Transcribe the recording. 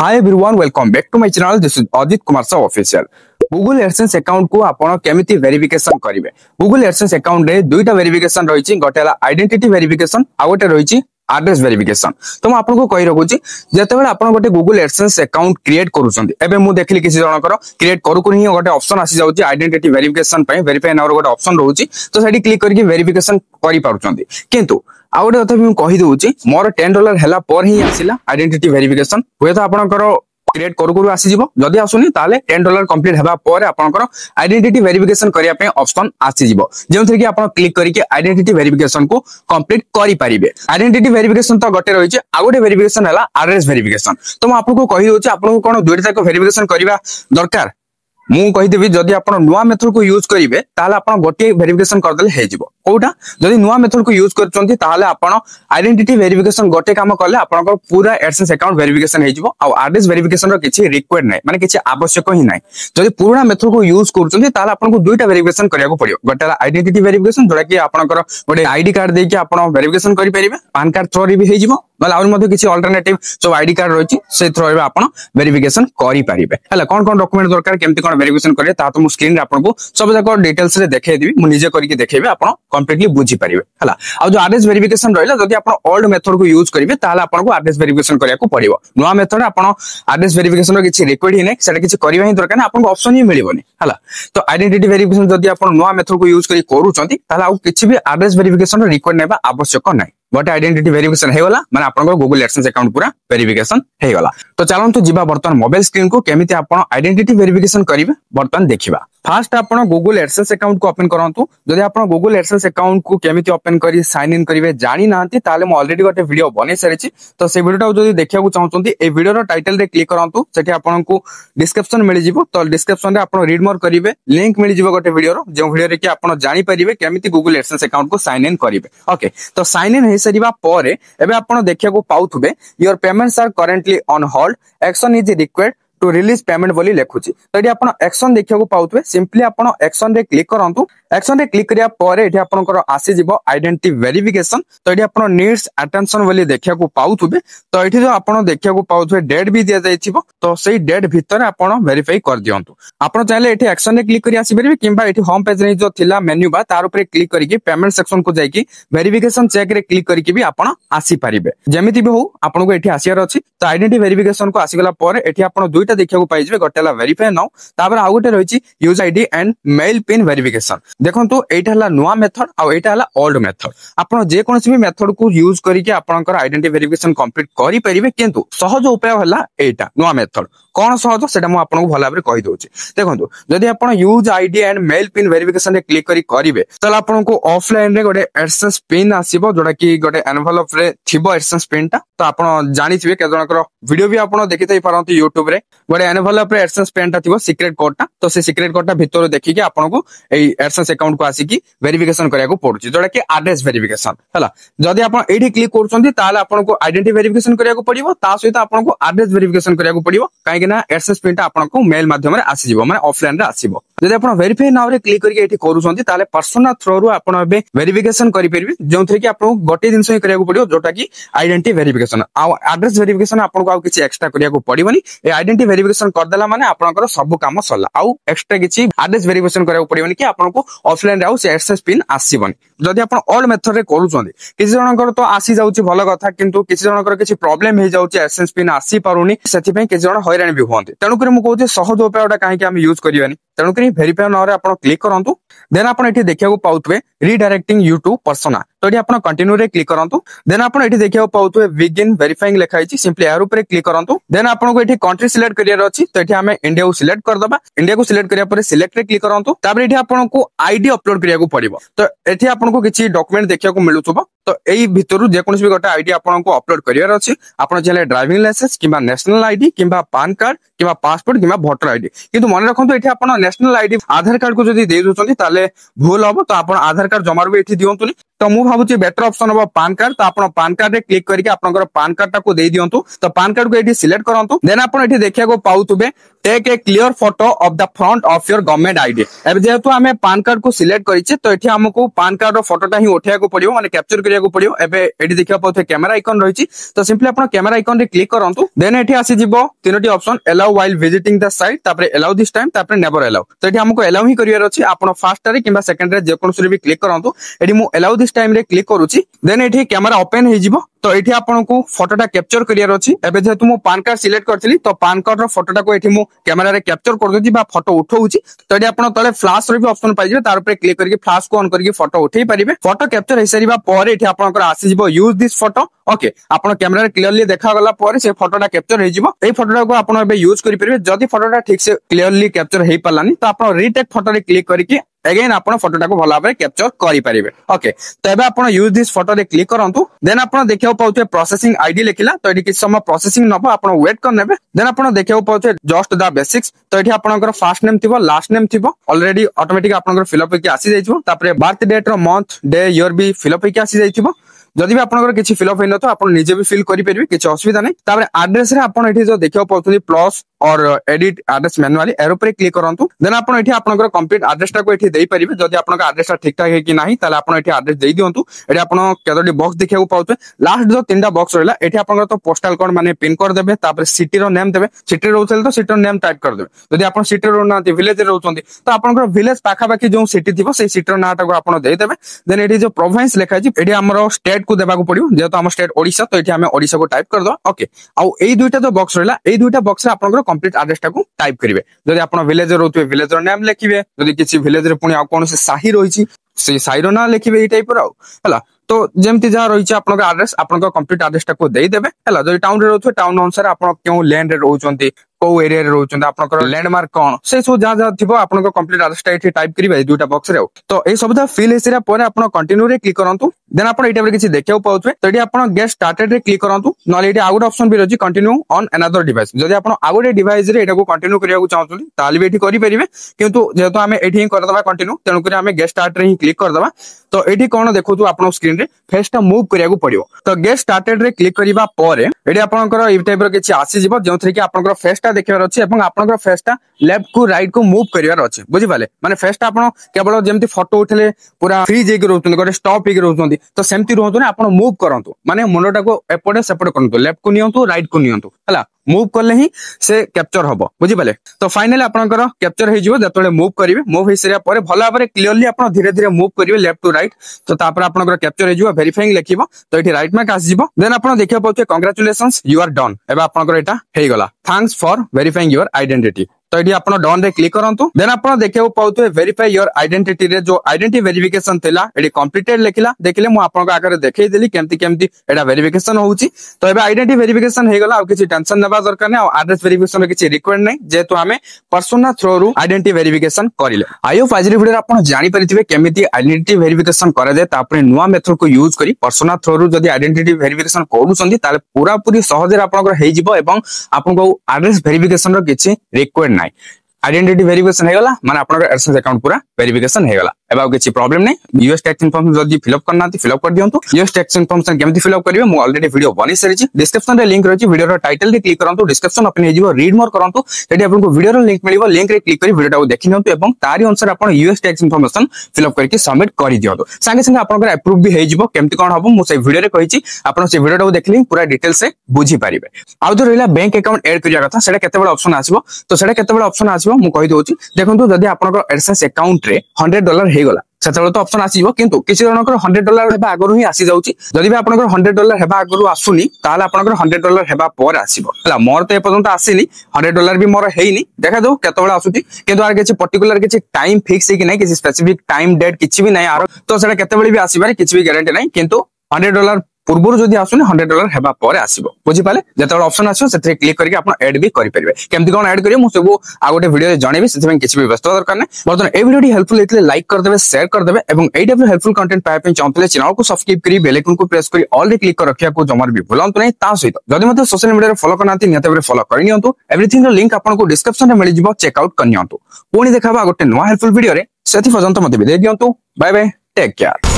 Hi everyone, welcome back to my channel. This is Ajit Kumar Saw Official. Google AdSense account को आपण केमिति verification करिवे। Google AdSense account रे दुईटा verification रहिछि, गोटेला आइडेंटिटी वेरिफिकेशन आ गोटे रहिछि एड्रेस वेरिफिकेशन। तो म आपन को कहि रखुछि जते बेले आपण गोटे Google AdSense account क्रिएट करूछन्ती, एबे मु देखली किछि जनकर क्रिएट करू ही गोटे ऑप्शन आसी जाउछि आइडेंटिटी वेरिफिकेशन पय वेरीफाई नाउ गोटे ऑप्शन रहउछि, तो सेठी क्लिक करके वेरिफिकेशन करि पारुछन्ती। किंतु आ गोटे कथा मु कहि दउछि मोर $10 हैला पर ही आसिला आइडेंटिटी वेरिफिकेशन। हुए तो आपनकर क्रिएट करू आसी जिवो, जदी आसुनी ताले $10 कंप्लीट हेबा पर आपनकर आइडेंटिटी वेरिफिकेशन करिया पे ऑप्शन आसी जिवो, जेउथि कि आपण क्लिक करके आइडेंटिटी वेरिफिकेशन को कंप्लीट करि परिबे। आइडेंटिटी वेरिफिकेशन तो गोटे रहिছে, आ गोटे वेरिफिकेशन हला एड्रेस वेरिफिकेशन। तो म आपन को कहि दउछि आपन को कोन दुइटा तक वेरिफिकेशन करिवा दरकार। मु कहि देबी जदी आपण नुवा मेथड को यूज करिवे ताले आपण गोटे वेरिफिकेशन कर देले हे जिवो। कोटा जदी नुवा मेथड को यूज करचंती ताले आपण आइडेंटिटी वेरिफिकेशन गोटे काम करले आपनकर पूरा एडसेंस अकाउंट वेरिफिकेशन हे जिवो, आ एड्रेस वेरिफिकेशन रो किछि रिक्वायर्ड नै, माने किछि आवश्यक ही नै। जदी पुराना मेथड को यूज करचंती ताले आपण को दुईटा वेरिफिकेशन करिया को पड़ियो। गोटेला आइडेंटिटी वेरिफिकेशन जोडा कि आपनकर गोटे आईडी कार्ड देके आपण वेरिफिकेशन करि परिबे, पैन कार्ड थ्रू भी हे जिवो, मतलब और मध्ये किछि अल्टरनेटिव जो आईडी कार्ड रहिछि से थ्रू रे आपण वेरिफिकेशन करि परिबे। हला कोन डॉक्यूमेंट दरकार केमति कोन वेरिफिकेशन करे ता तो मु स्क्रीन रे आपन को सब जाक डिटेल्स रे देखाइ देबी, मु निजे करके देखेबे आपण कंप्लीटली बुझी परिबे। हला आ जो एड्रेस वेरिफिकेशन रहला जदी आपण ओल्ड मेथड को यूज करिवे ताले आपण को एड्रेस वेरिफिकेशन करिया को पड़िबो। नुवा मेथड आपण एड्रेस वेरिफिकेशन रो किछि रिक्वायर्ड ही नै, सेटा किछि करिवा ही दरकार नै, आपण को ऑप्शन ही मिलिबोनी। हला तो आइडेंटिटी वेरिफिकेशन जदी आपण नुवा मेथड को यूज करी करूचंती ताले आ किछि भी एड्रेस वेरिफिकेशन रो रिक्वायर्ड नै बा आवश्यक नै। गोटे आइडेंटिटी वेरिफिकेशन हे वाला माने आपन गूगल एडसेंस अकाउंट पूरा वेरिफिकेशन हे वाला। तो चलंतु जिबा बर्तमान मोबाइल स्क्रीन को केमिति आपन आइडेंटिटी वेरिफिकेशन करिवे बर्तमान देखिबा। फास्ट आपन गूगल एडसेंस अकाउंट को ओपन करंतु। जदि आपन गूगल एडसेंस अकाउंट को केमिति ओपन करी साइन इन करिवे जानि नांती ताले म ऑलरेडी गोटे वीडियो बने सारिछि, तो से वीडियोटा जदि देखिया को चाहउछंती ए वीडियो रो टाइटल रे क्लिक करंतु, सेठी आपन को डिस्क्रिप्शन मिलि जिवो। तो डिस्क्रिप्शन रे आपन रीड मोर करिवे, लिंक मिलि जिवो गोटे वीडियो रो, जे वीडियो रे कि आपन जानि परिबे केमिति गूगल एडसेंस अकाउंट को साइन इन करिवे। ओके, तो साइन इन हे सरिबा परे एबे आपण देखिया को पाउथबे your payments are currently on hold, action is required to release payment बोली लेखुची। तो एठी आपण एक्शन देखिया को पाउथबे, सिंपली आपण एक्शन रे क्लिक करंतु। एक्शन रे क्लिक करिया परे एठी आपनकर आसी जिवो आइडेंटिटी वेरिफिकेशन। तो एठी आपण नीड्स अटेंशन बोली देखिया को पाउथबे। तो एठी जो आपण देखिया को पाउथबे डेट भी दिया जाइछिबो, तो सेही डेट भितर आपण वेरीफाई कर दियंतु। आपण चाहिले एठी एक्शन रे क्लिक करि आसी परिबे, किंबा एठी होम पेज रे जो थिला मेन्यू बा तार ऊपर क्लिक करिके पेमेंट सेक्शन को जाइकी वेरिफिकेशन चेक रे क्लिक करिके भी आपण आसी परिबे। जेमिति भी हो आपण को एठी आसीयार अछि। तो आइडेंटिटी वेरिफिकेशन को आसी गला परे एठी आपण दुईटा देखिया को पाइजबे, गोटेला वेरीफाई नाउ, तापर आ गोटे रहिछि use ID and mail pin verification. देखंतु एटा हला नुवा मेथड आ एटा हला ओल्ड मेथड। आपण जे कोनसी भी मेथड को यूज करिके आपनकर आइडेंटिटी वेरिफिकेशन कंप्लीट करि परिबे, किंतु सहज उपाय हला एटा नुवा मेथड। कोन सहज सेटा मु आपन को भला भाबरे कहि दोछि। देखंतु जदि आपण use ID and mail pin verification रे क्लिक करि करिवे तला आपन को ऑफलाइन रे गोटे एडसेंस पिन आसीबो, जोडा कि गोटे एनवेलप रे थिबो एडसेंस पिन टा। तो आपण जानिथिबे के जनकर वीडियो भी आपण देखितै पारंती YouTube रे, गोटे एनवेलप रे एडसेंस पिन टा थिबो सीक्रेट कोड टा। तो से सीक्रेट कोड टा भितर देखि के आपन को एई एडसेंस अकाउंट को आसी कि वेरिफिकेशन करिया को पड़ुची, जोडा कि एड्रेस वेरिफिकेशन हला। जदि आपण एठी क्लिक करछंती ताले आपन को आइडेंटिटी वेरिफिकेशन करिया को पड़िबो, ता सहित आपन को एड्रेस वेरिफिकेशन करिया को पड़िबो, काहे कि ना एडसेंस पिन टा आपन को मेल माध्यम रे आसी जिवो, माने ऑफलाइन रे आसीबो। जदि आपण वेरीफाई नाउ रे क्लिक करके एठी करूछंती ताले पर्सनल थ्रू रु आपण एबे वेरिफिकेशन करि परिबे, जोंथरे कि आपन गोटे दिन सही करिया को पड़िबो, जोटा कि आइडेंटिटी वेरिफिकेशन आ एड्रेस वेरिफिकेशन आपन को आ किछि एक्स्ट्रा करिया को पड़िबोनी। ए आइडेंटिटी वेरिफिकेशन कर देला माने आपनकर सब काम सल्ला, आ एक्स्ट्रा किछि एड्रेस वेरिफिकेशन करिया को पड़िबोनी कि आपन को ऑफलाइन रे आ से एडसेंस पिन आसीबोनी। जदि आपण ओल्ड मेथड रे करूछंती किछि जनकर तो आसी जाउची भलो कथा, किंतु किछि जनकर किछि प्रॉब्लम हे जाउची एडसेंस पिन आसी पारुनी, सेति पय किछि जन हैरान भी होंते। तणु करी मु कहूची सहज उपायटा काहे कि हम यूज करिवानी। तणु करी वेरीफाई नाउ रे आपण क्लिक करंतु। देन आपण एठी देखिया को पाउतबे रीडायरेक्टिंग यू टू पर्सोना। तो एठी आपण कंटिन्यू रे क्लिक करंतु। देन आपण एठी देखिया को पाउतबे बिगिन वेरीफाइंग लिखा हिची, सिंपली यार ऊपर क्लिक करंतु। देन आपण को एठी कंट्री सिलेक्ट करियर अछि, तो एठी हमें इंडिया को सिलेक्ट कर दबा। इंडिया को सिलेक्ट करिया पर सिलेक्ट रे क्लिक करंतु। तापर एठी आपण को आईडी अपलोड करिया को पड़िबो। तो एठी आपण को किछि डॉक्यूमेंट देखिया को मिलुथबो। तो एई भितरु जे कोनसी भी गोटे आईडी आपण को अपलोड करियर अछि। आपण चाहे ड्राइविंग लाइसेंस किबा नेशनल आईडी किबा पैन कार्ड किबा पासपोर्ट किबा वोटर आईडी, किंतु मन रखंतु एठी आपण नेशनल आईडी आधार कार्ड को जदी दे दोचंती ताले भूल हबो। तो आपण आधार कार्ड जमार भी एठी दियंतुनी। तो मु भाबुची बेटर ऑप्शन हो पैन कार्ड। तो आपण पैन कार्ड रे क्लिक करके आपनकर पैन कार्ड टा को दे दियंतु। तो पैन कार्ड को एठी सिलेक्ट करंतु। देन आपण एठी देखिया को पाउतबे take a clear photo of the front of your government ID. एबे जेहेतु हमें पैन कार्ड को सिलेक्ट करिचे, तो एठी हमको पैन कार्ड रो फोटोटा ही उठाया को पड़िबो, माने कैप्चर करिया पड़ो एबे एठी देखिया पाउथे कैमरा आइकन रहिछि तो सिंपली आपण कैमरा आइकन रे क्लिक करंतु देन एठी आसी जिवो तीनोटी option allow while visiting the site तापर अलाउ दिस टाइम तापर नेवर अलाउ तो एठी हमको अलाउ ही करियर अछि आपण फर्स्ट रे किबा सेकंड रे जे कोनसुरी भी क्लिक करंतु एठी मु अलाउ दिस टाइम रे क्लिक करूछि देन एठी कैमरा ओपन हे जिवो तो एठी आपण को फोटोटा कैप्चर करियर अछि एबे जेतु मु पान कार्ड सिलेक्ट करथिली तो पान कार्ड रो फोटोटा को एठी मु कैमरा रे कैप्चर कर दोछि बा फोटो उठौछि तो एठी आपण तले फ्लैश रे भी ऑप्शन पाइ जिवे तार ऊपर क्लिक करके फ्लैश को ऑन करके फोटो उठेई परिबे फोटो कैप्चर हे सरीबा पर एठी आपण आसी जिवो यूज दिस फोटो ओके आपण कैमरा रे क्लियरली देखा गला पर से फोटोटा कैप्चर हे जिवो एई फोटोटा को आपण एबे यूज करि परिबे जदी फोटोटा ठीक से क्लियरली कैप्चर हे पलानी तो आपण रीटेक फोटो रे क्लिक करके अगेन आपण फोटोटा को भला भाबरे कैप्चर करि परिबे ओके तो एबे आपण यूज दिस फोटो रे क्लिक करंतु देन आपण देखियो पाउथे प्रोसेसिंग आईडी लिखिला तो एठी किछ समय प्रोसेसिंग नबो आपण वेट कर नेबे देन आपण देखियो पाउथे जस्ट द बेसिक्स तो एठी आपणकर फर्स्ट नेम थिबो लास्ट नेम थिबो ऑलरेडी ऑटोमेटिक आपणकर फिल अप होके आसी जाइछो तापरे बर्थ डेट रो मंथ डे ईयर भी फिल अप होके आसी जाइछो जदि भी आपनकर किछि फिल अप होइनो तो आपण निजे भी फिल करि परिबे किछि असुविधा नै तापर एड्रेस रे आपण एठी जो देखियो पाउथुनी प्लस और एडिट एड्रेस मैनुअली एरो पर क्लिक करंतु देन आपण एठी आपनकर कंप्लीट एड्रेस टा को एठी देई परिबे जदि आपनकर एड्रेस टा ठीक ठाक है कि नाही ताले आपण एठी एड्रेस देई दियंतु एठी आपण केतोटी बॉक्स देखियो पाउथे लास्ट जो तीनटा बॉक्स रहला एठी आपनकर तो पोस्टल कोड माने पिन कोड देबे तापर सिटी रो नेम देबे सिटी रहउथले तो सिटी रो नेम टाइप कर देबे जदि आपण सिटी रो नाती विलेज रे रहउचंती तो आपनकर विलेज पाखा बाकी जो सिटी थिबो से सिटी रो नाटा को आपण देई देबे देन एठी जो प्रोविंस लेखा छि एठी हमरो स्टेट को देबा को पड़ियो जेतो हम स्टेट ओडिसा तो एठी हमें ओडिसा को टाइप कर दो ओके आ एई दुइटा जो बॉक्स रहला एई दुइटा बॉक्स रे आपनकर कंप्लीट एड्रेस टा को टाइप करिवे जदि आपण विलेज रहउतबे विलेज रो नेम लिखिबे जदि किछि विलेज रे पुनी आ कोन से साही रहिछि से साही रो ना लिखिबे ई टाइप रो हला तो जेमति जा रहिछि आपनकर एड्रेस आपनकर कंप्लीट एड्रेस टा को देई देबे हला जदि टाउन रे रहउतबे टाउन अनुसार आपण केउ लैंड रे रहउचंती को एरिया रे रहउचंती आपनकर लैंडमार्क कोन से सो जा थिबो आपनकर कंप्लीट एड्रेस टा एठी टाइप करिवे दुटा बॉक्स रे तो ए सब दा फिल हेसिरा पर आपण कंटिन्यू रे क्लिक करंतु देन आपण एटा पर किछि देखियो पाउथबे तो एठी आपण गेट स्टार्टेड रे क्लिक करंतु नले एठी आउट ऑप्शन भी रहछि कंटिन्यू ऑन अनदर डिवाइस जदि आपण आउट डिवाइस रे एटा को कंटिन्यू करिया को चाहउछली ताली भी एठी करि परिबे किंतु जेतो हमें एठी ही कर दबा कंटिन्यू तेनु करी हमें गेट स्टार्ट रे ही क्लिक कर दबा तो एठी कोन देखुतु आपण स्क्रीन रे फेस टा मूव करिया को पड़ियो तो गेट स्टार्टेड रे क्लिक करिबा परे एठी आपनकर ई टाइप रो किछि आसी जिवो जेउथरे कि आपनकर फेस टा देखिबार अछि एवं आपनकर फेस टा लेफ्ट को राइट को मूव करिवार अछि बुझि पाले माने फेस टा आपण केवल जेमति फोटो उठले पूरा फ्रीज हे रहउतन गोटे स्टॉप हे रहउतन तो सेमति रहउतन ना आपण मूव करंतु माने मुंडटा को एपटे सेपटे करंतु लेफ्ट को नियंतु राइट को नियंतु हला मूव करले ही से कैप्चर हबो बुझि पाले तो फाइनली आपनकर कैप्चर हे जिवो जतले मूव करिवे मूव हे सरिया परे भला भाबरे क्लियरली आपण धीरे धीरे मूव करिवे लेफ्ट टू राइट तो तापर आपनकर कैप्चर हे जिवो वेरीफाइंग लेखिबो तो एठी राइट मार्क आसी जिवो देन आपण देखिया पाउथे कांग्रेचुलेशंस यू आर डन एबा आपनकर एटा हे गला thanks for verifying your identity तो ये आपण डन रे क्लिक करंतु देन आपण देखियो पाउतो वेरीफाई योर आइडेंटिटी रे जो आइडेंटिटी वेरिफिकेशन थिला एडी कंप्लीटेड लेखिला देखिले मु आपण को आकर देखै देली केमति केमति एडा वेरिफिकेशन होउची तो एबे आइडेंटिटी वेरिफिकेशन हे गला आ किछि टेंशन नेबा दरकार नै आ एड्रेस वेरिफिकेशन किछि रिक्वायर्ड नै जेतु हमें पर्सोना थ्रू रु आइडेंटिटी वेरिफिकेशन करिले आयो फाइजरी वीडियो आपण जानि परिथिबे केमिति आइडेंटिटी वेरिफिकेशन करा जाय तापरे नुवा मेथड को यूज करी पर्सोना थ्रू रु जदी आइडेंटिटी वेरिफिकेशन करूछंती ताले पूरा पूरी सहज रे आपण को हे जिवो एवं आपण को एड्रेस वेरिफिकेशन रो किछि रिक्वायर्ड नै आइडेंटिटी वेरिफिकेशन हे गला माने आपन एडसेंस अकाउंट पूरा वेरिफिकेशन हे गला एबा किछि प्रॉब्लम नै यूएस टैक्स इन्फॉर्मेशन जदी फिल अप करनाती फिल अप कर दियंतु यूएस टैक्स इन्फॉर्मेशन केमति फिल अप करिवे मु ऑलरेडी वीडियो बनि सरिछि डिस्क्रिप्शन रे लिंक रहछि वीडियो रो टाइटल रे क्लिक करंतु डिस्क्रिप्शन ओपन हे जिवो रीड मोर करंतु सेठी आपन को वीडियो रो लिंक मिलिबो लिंक रे क्लिक करी वीडियो टा देखि नियंतु एवं तारि अनुसार आपन US tax information fill up करके सबमिट करि दियंतु संगे संगे आपन को अप्रूव भी हे जिवो केमति कोन हबो मु से वीडियो रे कहिछि आपन से वीडियो टा देखली पूरा डिटेल से बुझी पारिबे आ जो रहला बैंक अकाउंट ऐड करिया कथा सेटा केते बडा ऑप्शन आसीबो तो सेटा केते बडा ऑप्शन आसीबो मु कहि दोछि देखंतु जदी आपन को एडसेंस अकाउंट रे $100 हे गला सेतबे तो ऑप्शन आसीबो किंतु किछि जनकर $100 हेबा आगरु ही आसी जाउची जदी भी आपनकर $100 हेबा आगरु आसुनी ताले आपनकर $100 हेबा पर आसीबो हला मोर तो ए पर्यंत आसीनी $100 भी मोर हेइनी देखा दो केतबेला आसुची किंतु आर किछि पर्टिकुलर किछि टाइम फिक्स हे कि नै किछि स्पेसिफिक टाइम डेट किछि भी नै आरो तो सेटा केतबेली भी आसीबारे किछि भी गारंटी नै किंतु $100 पूर्व जदि आसुनी $100 हेबा पर आसीबो बुझी पाले जेतबेला ऑप्शन आसीबो सेतरे क्लिक करके आपण ऐड भी करि परिबे केमति कोन ऐड करियो मु सब आ गोटे वीडियो रे जणेबी सेतमे किछि भी व्यस्त दरकार नै बर्तन ए वीडियो डी हेल्पफुल हेतले लाइक कर देबे शेयर कर देबे एवं ए टाइप हेल्पफुल कंटेंट पाए पे चाहतले चैनल को सब्सक्राइब करी बेल आइकन को प्रेस करी ऑल रे क्लिक कर रखिया को जमर भी भूलंतु नै ता सहित जदि मते सोशल मीडिया रे फॉलो करनाती नियत रे फॉलो करि नियंतु एवरीथिंग रो लिंक आपण को डिस्क्रिप्शन रे मिलि जिवो चेक आउट कर नियंतु पुनी देखाबा गोटे नवा हेल्पफुल वीडियो रे सेति पर्यंत मते भी दे दियंतु बाय बाय टेक केयर।